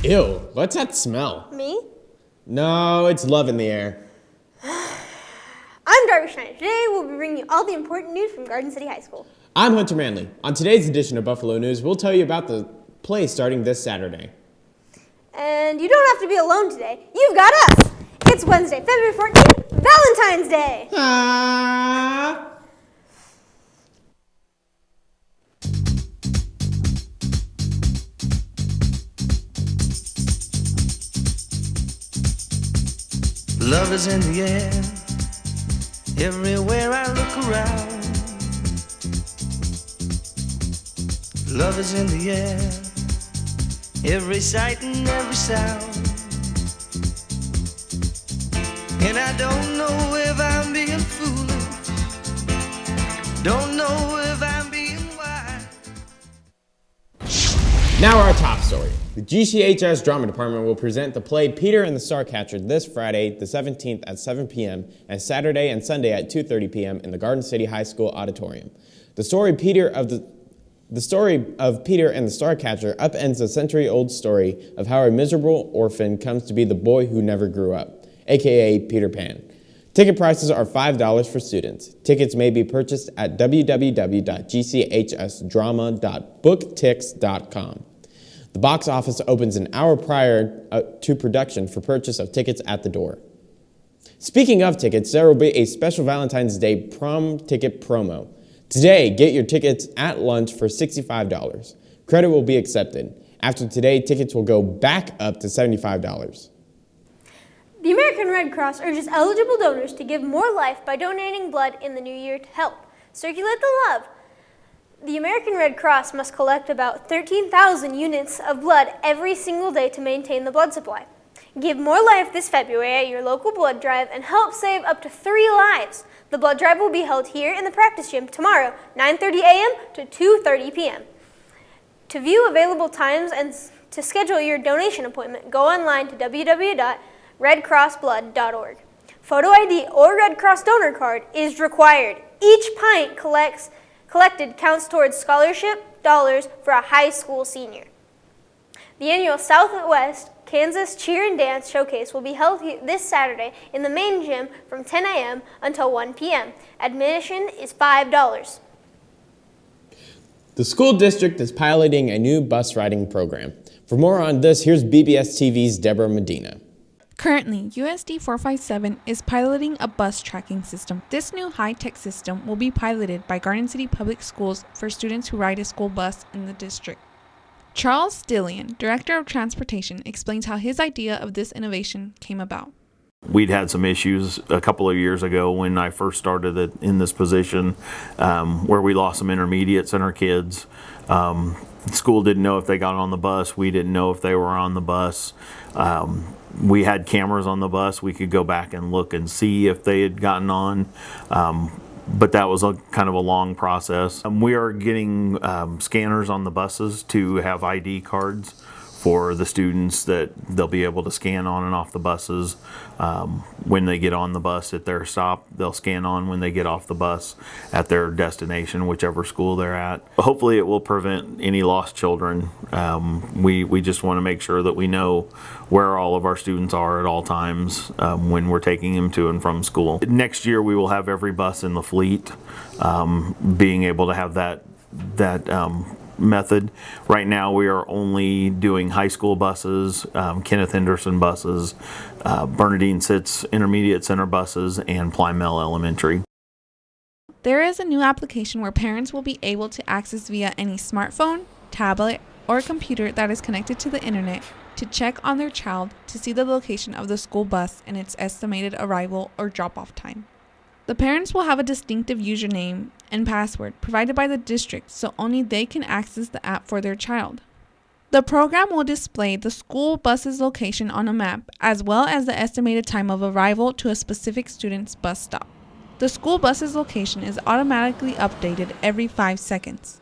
Ew, what's that smell? Me? No, it's love in the air. I'm Darby Schneider. Today we'll be bringing you all the important news from Garden City High School. I'm Hunter Manley. On today's edition of Buffalo News, we'll tell you about the play starting this Saturday. And you don't have to be alone today. You've got us! It's Wednesday, February 14th, Valentine's Day! Ah. Love is in the air, everywhere I look around. Love is in the air, every sight and every sound. And I don't know if I'm being foolish, don't know if I'm being wise. Now our top story. The GCHS Drama Department will present the play Peter and the Starcatcher this Friday, the 17th at 7 p.m. and Saturday and Sunday at 2:30 p.m. in the Garden City High School auditorium. The story of Peter and the Starcatcher upends a century-old story of how a miserable orphan comes to be the boy who never grew up, aka Peter Pan. Ticket prices are $5 for students. Tickets may be purchased at www.gchsdrama.booktix.com. The box office opens an hour prior to production for purchase of tickets at the door. Speaking of tickets, there will be a special Valentine's Day prom ticket promo. Today, get your tickets at lunch for $65. Credit will be accepted. After today, tickets will go back up to $75. The American Red Cross urges eligible donors to give more life by donating blood in the new year to help circulate the love. The American Red Cross must collect about 13,000 units of blood every single day to maintain the blood supply. Give more life this February at your local blood drive and help save up to 3 lives. The blood drive will be held here in the practice gym tomorrow, 9:30 a.m. to 2:30 p.m. To view available times and to schedule your donation appointment, go online to www.redcrossblood.org. Photo ID or Red Cross donor card is required. Each pint collected counts towards scholarship dollars for a high school senior. The annual Southwest Kansas Cheer and Dance Showcase will be held this Saturday in the main gym from 10 a.m. until 1 p.m. Admission is $5. The school district is piloting a new bus riding program. For more on this, here's BBS TV's Deborah Medina. Currently, USD 457 is piloting a bus tracking system. This new high-tech system will be piloted by Garden City Public Schools for students who ride a school bus in the district. Charles Stillian, Director of Transportation, explains how his idea of this innovation came about. We'd had some issues a couple of years ago when I first started in this position where we lost some intermediates in our kids. School didn't know if they got on the bus. We didn't know if they were on the bus. We had cameras on the bus. We could go back and look and see if they had gotten on. But that was kind of a long process. We are getting scanners on the buses to have ID cards for the students that they'll be able to scan on and off the buses when they get on the bus at their stop. They'll scan on when they get off the bus at their destination, whichever school they're at. Hopefully it will prevent any lost children. We just want to make sure that we know where all of our students are at all times when we're taking them to and from school. Next year we will have every bus in the fleet being able to have that method. Right now we are only doing high school buses, Kenneth Henderson buses, Bernadine Sitz Intermediate Center buses, and Plymell Elementary. There is a new application where parents will be able to access via any smartphone, tablet, or computer that is connected to the internet to check on their child to see the location of the school bus and its estimated arrival or drop-off time. The parents will have a distinctive username and password provided by the district so only they can access the app for their child. The program will display the school bus's location on a map as well as the estimated time of arrival to a specific student's bus stop. The school bus's location is automatically updated every 5 seconds.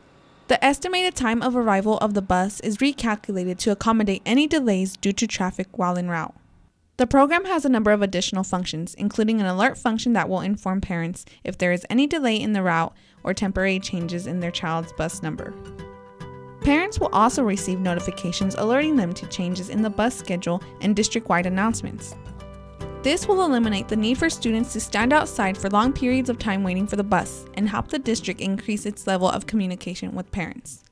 The estimated time of arrival of the bus is recalculated to accommodate any delays due to traffic while en route. The program has a number of additional functions, including an alert function that will inform parents if there is any delay in the route or temporary changes in their child's bus number. Parents will also receive notifications alerting them to changes in the bus schedule and district-wide announcements. This will eliminate the need for students to stand outside for long periods of time waiting for the bus and help the district increase its level of communication with parents.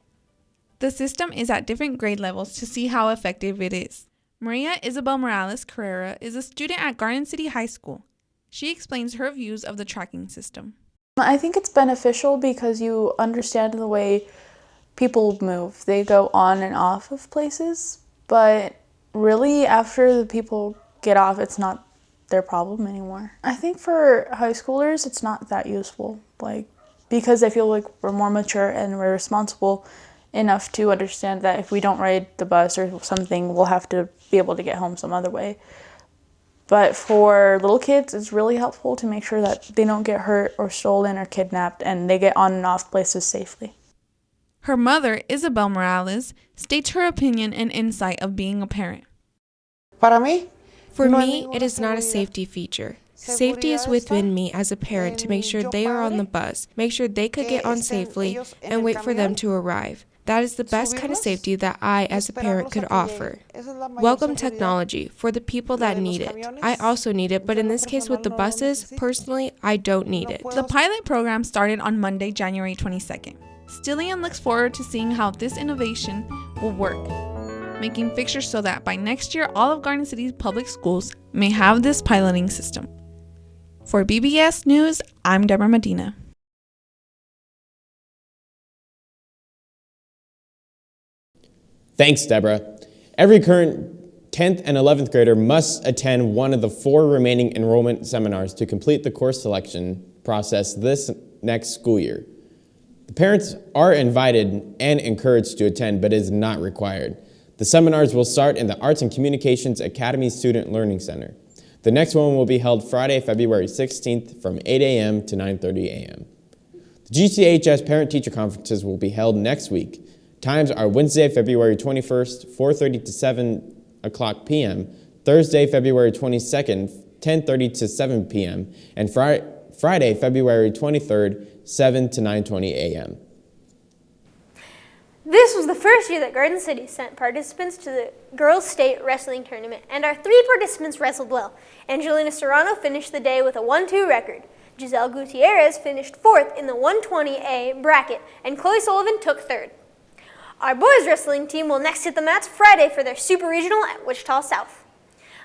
The system is at different grade levels to see how effective it is. Maria Isabel Morales Carrera is a student at Garden City High School. She explains her views of the tracking system. I think it's beneficial because you understand the way people move. They go on and off of places, but really after the people get off, it's not their problem anymore. I think for high schoolers, it's not that useful, because I feel like we're more mature and we're responsible enough to understand that if we don't ride the bus or something, we'll have to be able to get home some other way. But for little kids, it's really helpful to make sure that they don't get hurt or stolen or kidnapped and they get on and off places safely. Her mother, Isabel Morales, states her opinion and insight of being a parent. For me, it is not a safety feature. Safety is within me as a parent to make sure they are on the bus, make sure they could get on safely, and wait for them to arrive. That is the best kind of safety that I, as a parent, could offer. Welcome technology for the people that need it. I also need it, but in this case with the buses, personally, I don't need it. The pilot program started on Monday, January 22nd. Stillian looks forward to seeing how this innovation will work, making fixtures so that by next year, all of Garden City's public schools may have this piloting system. For BBS News, I'm Deborah Medina. Thanks, Deborah. Every current 10th and 11th grader must attend one of the 4 remaining enrollment seminars to complete the course selection process this next school year. The parents are invited and encouraged to attend, but is not required. The seminars will start in the Arts and Communications Academy Student Learning Center. The next one will be held Friday, February 16th from 8 a.m. to 9:30 a.m. The GCHS Parent-Teacher Conferences will be held next week. Times are Wednesday, February 21st, 4:30 to 7 o'clock p.m., Thursday, February 22nd, 10:30 to 7 p.m., and Friday, February 23rd, 7 to 9:20 a.m. This was the first year that Garden City sent participants to the Girls State Wrestling Tournament, and our 3 participants wrestled well. Angelina Serrano finished the day with a 1-2 record. Giselle Gutierrez finished 4th in the 120A bracket, and Chloe Sullivan took 3rd. Our boys wrestling team will next hit the mats Friday for their Super Regional at Wichita South.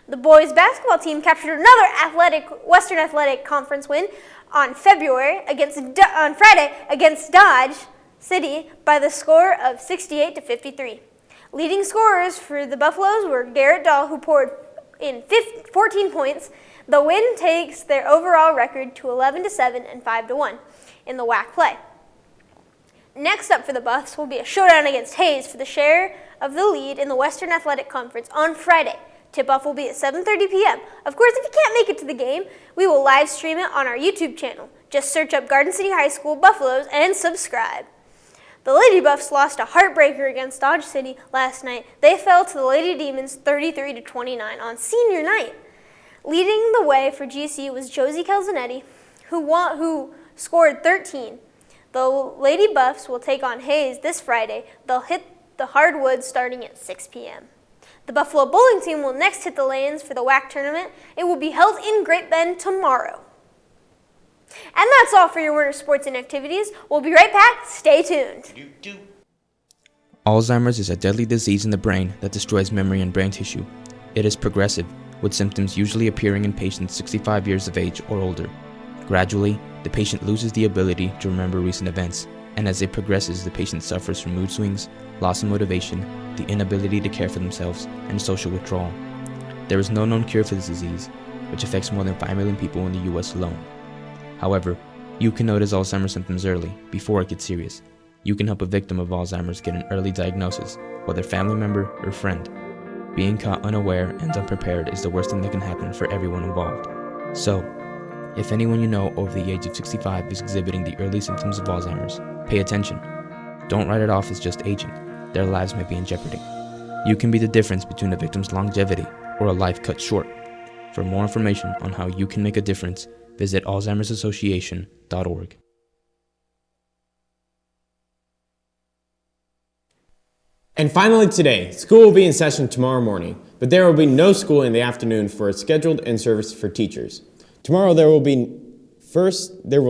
The boys basketball team captured another Western Athletic Conference win on Friday against Dodge City by the score of 68-53. Leading scorers for the Buffaloes were Garrett Dahl, who poured in 14 points. The win takes their overall record to 11-7 and 5-1 in the WAC play. Next up for the Buffs will be a showdown against Hayes for the share of the lead in the Western Athletic Conference on Friday. Tip-off will be at 7:30 p.m. Of course, if you can't make it to the game, we will live stream it on our YouTube channel. Just search up Garden City High School Buffaloes and subscribe. The Lady Buffs lost a heartbreaker against Dodge City last night. They fell to the Lady Demons 33-29 on senior night. Leading the way for GC was Josie Calzanetti, who scored 13. The Lady Buffs will take on Hayes this Friday. They'll hit the hardwoods starting at 6 p.m. The Buffalo bowling team will next hit the lanes for the WAC tournament. It will be held in Great Bend tomorrow. And that's all for your winter sports and activities. We'll be right back. Stay tuned. Alzheimer's is a deadly disease in the brain that destroys memory and brain tissue. It is progressive, with symptoms usually appearing in patients 65 years of age or older. Gradually, the patient loses the ability to remember recent events, and as it progresses, the patient suffers from mood swings, loss of motivation, the inability to care for themselves, and social withdrawal. There is no known cure for this disease, which affects more than 5 million people in the U.S. alone. However, you can notice Alzheimer's symptoms early, before it gets serious. You can help a victim of Alzheimer's get an early diagnosis, whether family member or friend. Being caught unaware and unprepared is the worst thing that can happen for everyone involved. So, if anyone you know over the age of 65 is exhibiting the early symptoms of Alzheimer's, pay attention. Don't write it off as just aging. Their lives may be in jeopardy. You can be the difference between a victim's longevity or a life cut short. For more information on how you can make a difference, visit alzheimersassociation.org. And finally today, school will be in session tomorrow morning, but there will be no school in the afternoon for a scheduled in-service for teachers. Tomorrow there will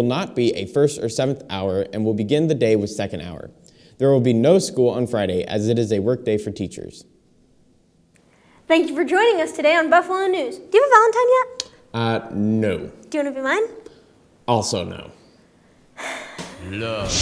not be a first or seventh hour, and we'll begin the day with second hour. There will be no school on Friday, as it is a work day for teachers. Thank you for joining us today on Buffalo News. Do you have a Valentine yet? No. Do you want to be mine? Also no. Love.